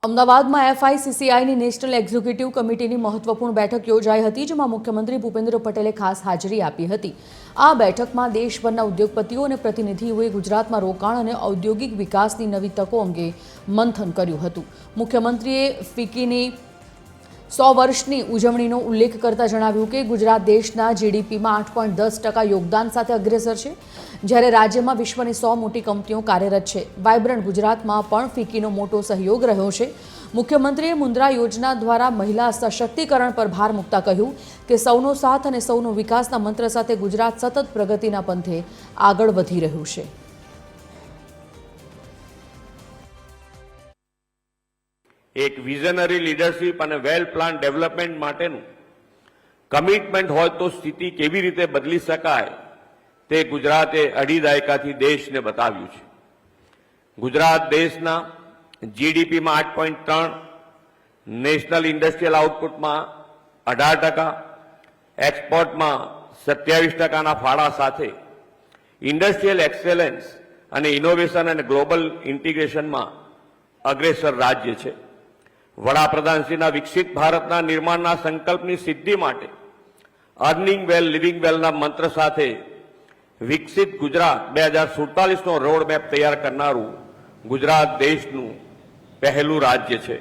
અમદાવાદમાં એફઆઈસીસીઆઈની national executive કમિટીની મહત્વપૂર્ણ બેઠક યોજાઈ હતી, જેમાં મુખ્યમંત્રી ભૂપેન્દ્ર પટેલે ખાસ હાજરી આપી હતી। આ બેઠકમાં દેશભરના ઉદ્યોગપતિઓ અને પ્રતિનિધિઓએ ગુજરાતમાં રોકાણ અને ઔદ્યોગિક વિકાસની નવી તકો અંગે મંથન કર્યું હતું। મુખ્યમંત્રીએ ફિક્કીની 100 વર્ષની ઉજવણીનો ઉલ્લેખ કરતા જણાવ્યું કે ગુજરાત દેશના જીડીપીમાં 8.10% યોગદાન સાથે અગ્રેસર છે, જ્યારે રાજ્યમાં વિશ્વની 100 મોટી કંપનીઓ કાર્યરત છે। વાઇબ્રન્ટ ગુજરાતમાં પણ ફિક્કીનો મોટો સહયોગ રહ્યો છે। મુખ્યમંત્રીએ મુદ્રા યોજના દ્વારા મહિલા સશક્તિકરણ પર ભાર મૂકતા કહ્યું કે સૌનો સાથ અને સૌનો વિકાસના મંત્ર સાથે ગુજરાત સતત પ્રગતિના પંથે આગળ વધી રહ્યું છે। એક વિઝનરી લીડરશીપ અને વેલ પ્લાન ડેવલપમેન્ટ માટેનું કમિટમેન્ટ હોય તો સ્થિતિ કેવી રીતે બદલી શકાય તે ગુજરાતે અઢી દાયકાથી દેશને બતાવ્યું છે। ગુજરાત દેશના જીડીપીમાં 8.3, નેશનલ ઇન્ડસ્ટ્રીયલ આઉટપુટમાં 18%, એક્સપોર્ટમાં 27%ના ફાળા સાથે ઇન્ડસ્ટ્રીયલ એક્સેલન્સ અને ઇનોવેશન અને ગ્લોબલ ઇન્ટિગ્રેશનમાં અગ્રેસર રાજ્ય છે। વડાપ્રધાનશ્રીના વિકસિત ભારતના નિર્માણના સંકલ્પની સિદ્ધિ માટે અર્નિંગ વેલ લિવિંગ વેલના મંત્ર સાથે વિકસિત ગુજરાત 2047નો રોડ મેપ તૈયાર કરનારું ગુજરાત દેશનું પહેલું રાજ્ય છે।